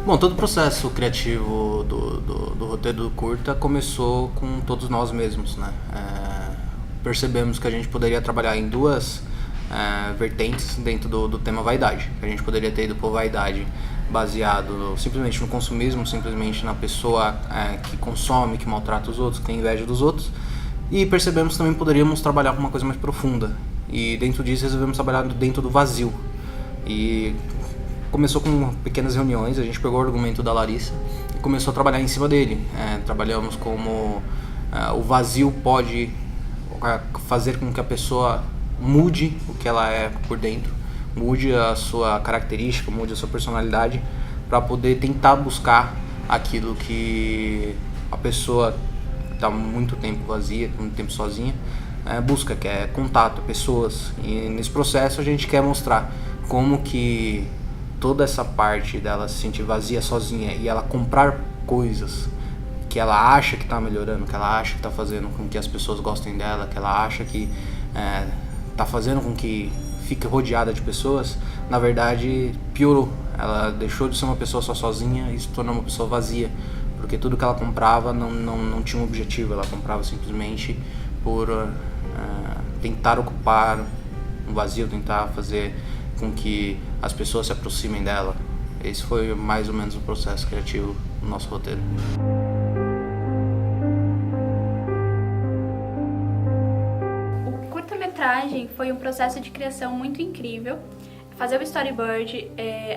Bom, todo o processo criativo do roteiro do curta começou com todos nós mesmos, né? Percebemos que a gente poderia trabalhar em duas vertentes dentro do tema vaidade. A gente poderia ter ido por vaidade baseado simplesmente no consumismo, simplesmente na pessoa que consome, que maltrata os outros, que tem inveja dos outros. E percebemos que também poderíamos trabalhar com uma coisa mais profunda. E dentro disso resolvemos trabalhar dentro do vazio. E começou com pequenas reuniões, a gente pegou o argumento da Larissa e começou a trabalhar em cima dele. Trabalhamos como o vazio pode fazer com que a pessoa mude o que ela é por dentro, mude a sua característica, mude a sua personalidade, para poder tentar buscar aquilo que a pessoa que está muito tempo vazia, muito tempo sozinha, busca, que é contato, pessoas. E nesse processo a gente quer mostrar como que toda essa parte dela se sentir vazia, sozinha, e ela comprar coisas que ela acha que está melhorando, que ela acha que está fazendo com que as pessoas gostem dela, que ela acha que está fazendo com que fique rodeada de pessoas, na verdade piorou. Ela deixou de ser uma pessoa só sozinha e se tornou uma pessoa vazia, porque tudo que ela comprava não tinha um objetivo, ela comprava simplesmente por tentar ocupar um vazio, tentar fazer com que as pessoas se aproximem dela. Esse foi mais ou menos o processo criativo do nosso roteiro. O curta-metragem foi um processo de criação muito incrível. Fazer o storyboard,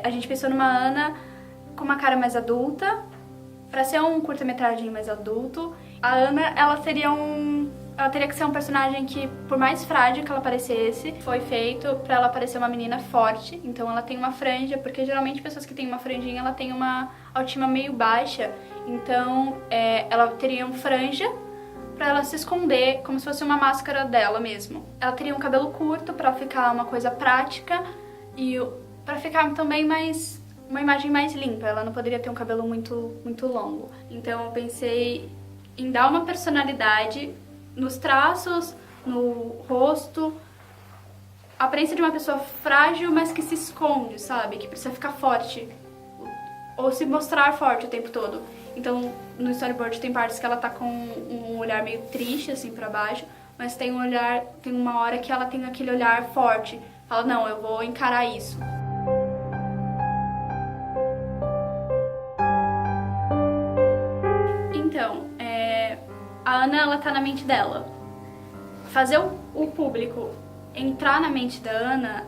a gente pensou numa Ana com uma cara mais adulta, para ser um curta-metragem mais adulto. A Ana, ela teria que ser um personagem que, por mais frágil que ela parecesse, foi feito pra ela parecer uma menina forte. Então ela tem uma franja, porque geralmente pessoas que têm uma franjinha, ela tem uma autoestima meio baixa. Então ela teria uma franja pra ela se esconder, como se fosse uma máscara dela mesmo. Ela teria um cabelo curto pra ficar uma coisa prática e pra ficar também uma imagem mais limpa. Ela não poderia ter um cabelo muito longo. Então eu pensei em dar uma personalidade nos traços, no rosto, a aparência de uma pessoa frágil, mas que se esconde, sabe? Que precisa ficar forte, ou se mostrar forte o tempo todo. Então, no storyboard tem partes que ela tá com um olhar meio triste, assim, pra baixo, mas tem uma hora que ela tem aquele olhar forte. Fala, não, eu vou encarar isso. Então, a Ana, ela tá na mente dela. Fazer o público entrar na mente da Ana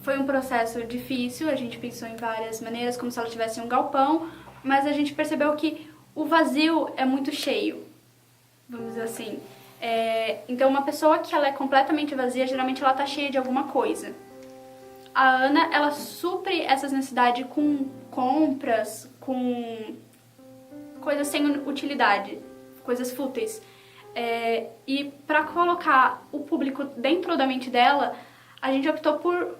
foi um processo difícil. A gente pensou em várias maneiras, como se ela tivesse um galpão, mas a gente percebeu que o vazio é muito cheio, vamos dizer assim. Então uma pessoa que ela é completamente vazia, geralmente ela tá cheia de alguma coisa. A Ana, ela supre essas necessidades com compras, com coisas sem utilidade, coisas fúteis. E para colocar o público dentro da mente dela, a gente optou por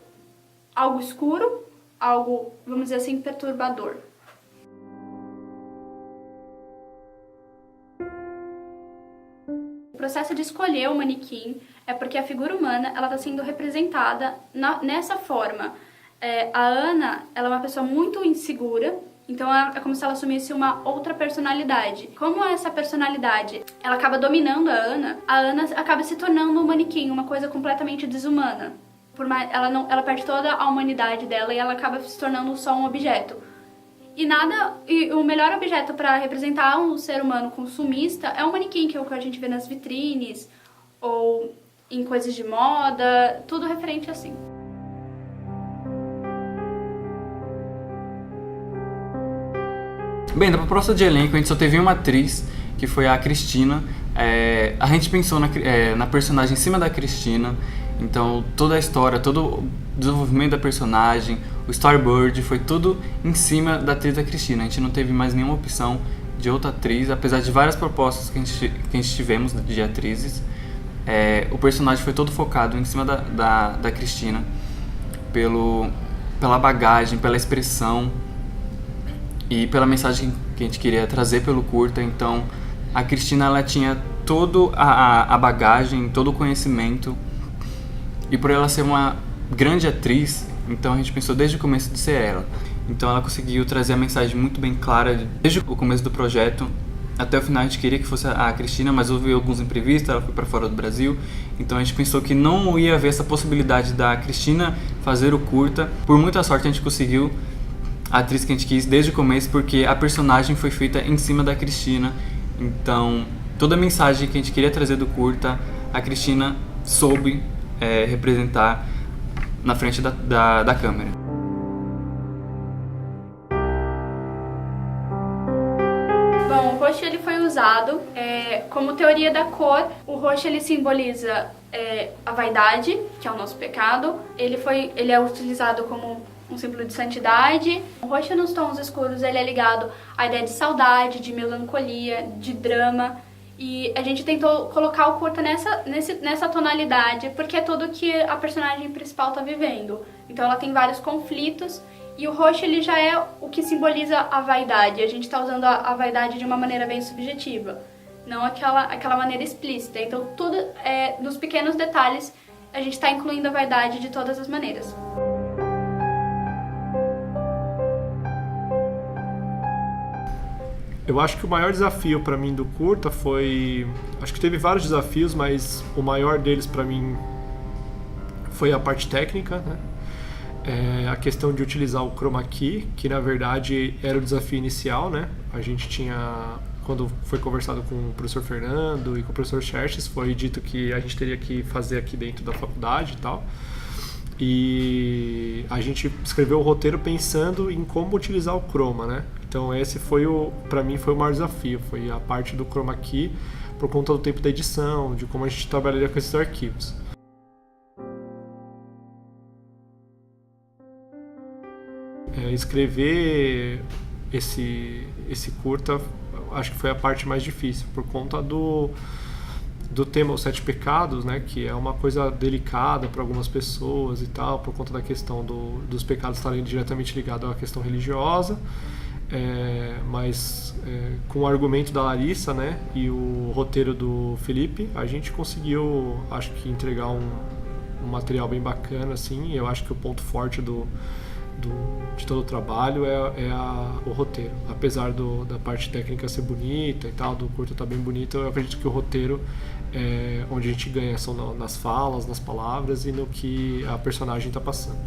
algo escuro, algo, vamos dizer assim, perturbador. O processo de escolher o manequim é porque a figura humana ela está sendo representada nessa forma. A Ana, ela é uma pessoa muito insegura. Então é como se ela assumisse uma outra personalidade. Como essa personalidade ela acaba dominando a Ana acaba se tornando um manequim, uma coisa completamente desumana. Ela perde toda a humanidade dela e ela acaba se tornando só um objeto. E o melhor objeto para representar um ser humano consumista é um manequim, que é o que a gente vê nas vitrines ou em coisas de moda, tudo referente assim. Bem, da proposta de elenco, a gente só teve uma atriz, que foi a Cristina. A gente pensou na personagem em cima da Cristina, então toda a história, todo o desenvolvimento da personagem, o storyboard, foi tudo em cima da atriz da Cristina. A gente não teve mais nenhuma opção de outra atriz, apesar de várias propostas que a gente tivemos de atrizes. O personagem foi todo focado em cima da Cristina, pela bagagem, pela expressão e pela mensagem que a gente queria trazer pelo curta. Então a Cristina, ela tinha toda a bagagem, todo o conhecimento, e por ela ser uma grande atriz, então a gente pensou desde o começo de ser ela. Então ela conseguiu trazer a mensagem muito bem clara desde o começo do projeto até o final. A gente queria que fosse a Cristina, mas houve alguns imprevistos, ela foi para fora do Brasil. Então a gente pensou que não ia haver essa possibilidade da Cristina fazer o curta. Por muita sorte a gente conseguiu a atriz que a gente quis desde o começo, porque a personagem foi feita em cima da Cristina. Então toda a mensagem que a gente queria trazer do curta, a Cristina soube representar na frente da câmera. Bom, o roxo ele foi usado como teoria da cor. O roxo ele simboliza a vaidade, que é o nosso pecado. Ele é utilizado como um símbolo de santidade. O roxo nos tons escuros ele é ligado à ideia de saudade, de melancolia, de drama. E a gente tentou colocar o curta nessa tonalidade, porque é tudo que a personagem principal está vivendo. Então ela tem vários conflitos, e o roxo ele já é o que simboliza a vaidade. A gente está usando a vaidade de uma maneira bem subjetiva, não aquela maneira explícita. Então tudo, nos pequenos detalhes, a gente está incluindo a vaidade de todas as maneiras. Eu acho que o maior desafio para mim do curta foi... Acho que teve vários desafios, mas o maior deles para mim foi a parte técnica, né? A questão de utilizar o chroma key, que na verdade era o desafio inicial, né? A gente tinha... Quando foi conversado com o professor Fernando e com o professor Xerxes, foi dito que a gente teria que fazer aqui dentro da faculdade e tal. E a gente escreveu o roteiro pensando em como utilizar o chroma, né? Então esse foi para mim foi o maior desafio, foi a parte do chroma key, por conta do tempo da edição, de como a gente trabalharia com esses arquivos. Escrever esse curta, acho que foi a parte mais difícil, por conta do tema Os Sete Pecados, né, que é uma coisa delicada para algumas pessoas e tal, por conta da questão dos pecados estarem diretamente ligados à questão religiosa, mas com o argumento da Larissa, né, e o roteiro do Felipe, a gente conseguiu, acho que, entregar um material bem bacana, assim. Eu acho que o ponto forte de todo o trabalho o roteiro. Apesar da parte técnica ser bonita e tal, do curto estar bem bonito, eu acredito que o roteiro onde a gente ganha são nas falas, nas palavras e no que a personagem está passando.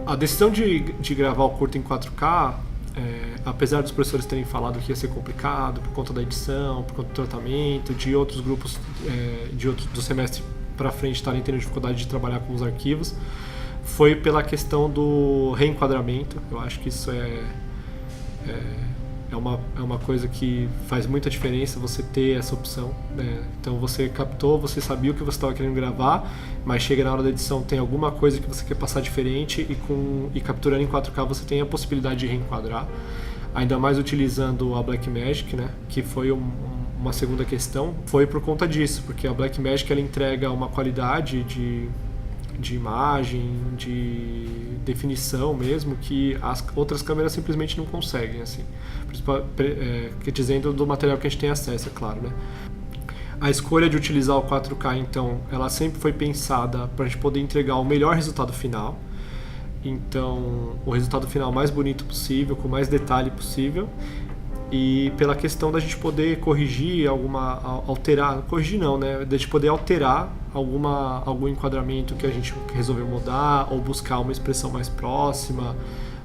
A decisão de gravar o curto em 4K, apesar dos professores terem falado que ia ser complicado por conta da edição, por conta do tratamento, de outros grupos do semestre para frente estarem tendo dificuldade de trabalhar com os arquivos, foi pela questão do reenquadramento. Eu acho que isso é uma coisa que faz muita diferença, você ter essa opção, né? Então você captou, você sabia o que você estava querendo gravar, mas chega na hora da edição, tem alguma coisa que você quer passar diferente, e capturando em 4K você tem a possibilidade de reenquadrar, ainda mais utilizando a Blackmagic, né? Que foi uma segunda questão, foi por conta disso, porque a Blackmagic ela entrega uma qualidade de imagem, de definição mesmo, que as outras câmeras simplesmente não conseguem, assim. Dizendo do material que a gente tem acesso, é claro, né? A escolha de utilizar o 4K, então, ela sempre foi pensada para a gente poder entregar o melhor resultado final. Então, o resultado final mais bonito possível, com mais detalhe possível. E pela questão da gente poder corrigir corrigir não, né? Da gente poder alterar algum enquadramento que a gente resolveu mudar, ou buscar uma expressão mais próxima,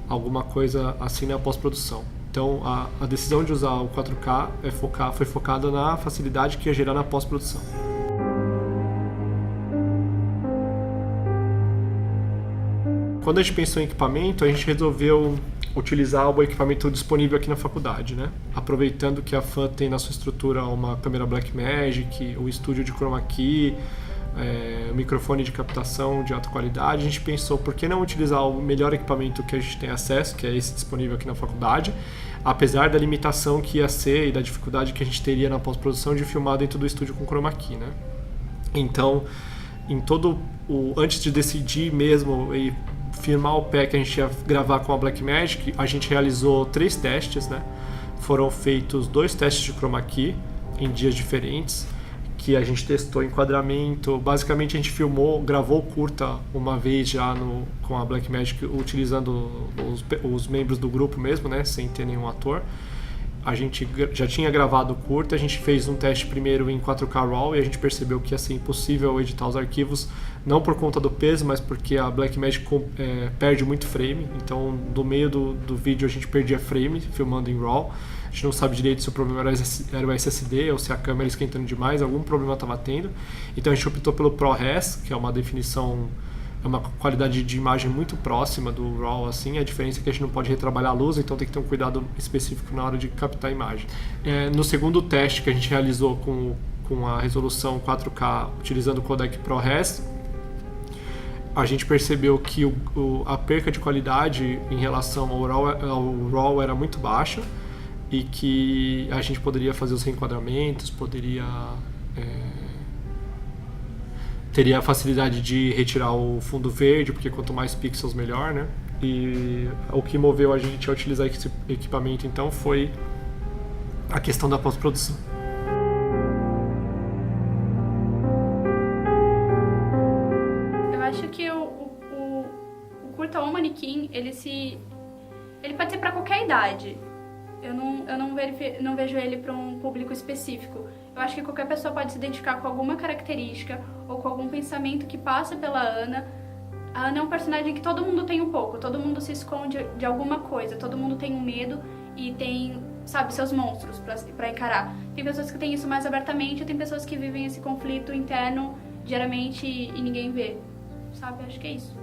alguma coisa assim na pós-produção. Então a decisão de usar o 4K foi focada na facilidade que ia gerar na pós-produção. Quando a gente pensou em equipamento, a gente resolveu utilizar o equipamento disponível aqui na faculdade, né? Aproveitando que a FAM tem na sua estrutura uma câmera Blackmagic, o estúdio de chroma key, o microfone de captação de alta qualidade, a gente pensou por que não utilizar o melhor equipamento que a gente tem acesso, que é esse disponível aqui na faculdade, apesar da limitação que ia ser e da dificuldade que a gente teria na pós-produção de filmar dentro do estúdio com chroma key, né? Então, antes de decidir mesmo e firmar o pé que a gente ia gravar com a Blackmagic, a gente realizou 3 testes, né? Foram feitos 2 testes de chroma key em dias diferentes, que a gente testou enquadramento. Basicamente a gente gravou o curta uma vez já com a Blackmagic, utilizando os membros do grupo mesmo, né, sem ter nenhum ator. A gente já tinha gravado o curta, a gente fez um teste primeiro em 4K RAW e a gente percebeu que ia ser impossível editar os arquivos, não por conta do peso, mas porque a Blackmagic perde muito frame. Então, do meio do vídeo a gente perdia frame filmando em RAW. A gente não sabe direito se o problema era o SSD ou se a câmera esquentando demais, algum problema estava tendo. Então a gente optou pelo ProRes, que é uma definição, é uma qualidade de imagem muito próxima do RAW, assim. A diferença é que a gente não pode retrabalhar a luz, então tem que ter um cuidado específico na hora de captar a imagem. No segundo teste que a gente realizou com a resolução 4K utilizando o codec ProRes, a gente percebeu que a perca de qualidade em relação ao RAW era muito baixa e que a gente poderia fazer os reenquadramentos, teria a facilidade de retirar o fundo verde, porque quanto mais pixels melhor, né? E o que moveu a gente a utilizar esse equipamento então foi a questão da pós-produção. Eu acho que o curta ou manequim, ele pode ser para qualquer idade. Eu não vejo ele para um público específico. Eu acho que qualquer pessoa pode se identificar com alguma característica ou com algum pensamento que passa pela Ana. A Ana é um personagem que todo mundo tem um pouco, todo mundo se esconde de alguma coisa, todo mundo tem um medo e tem, sabe, seus monstros para encarar. Tem pessoas que têm isso mais abertamente e tem pessoas que vivem esse conflito interno diariamente e ninguém vê, sabe? Acho que é isso.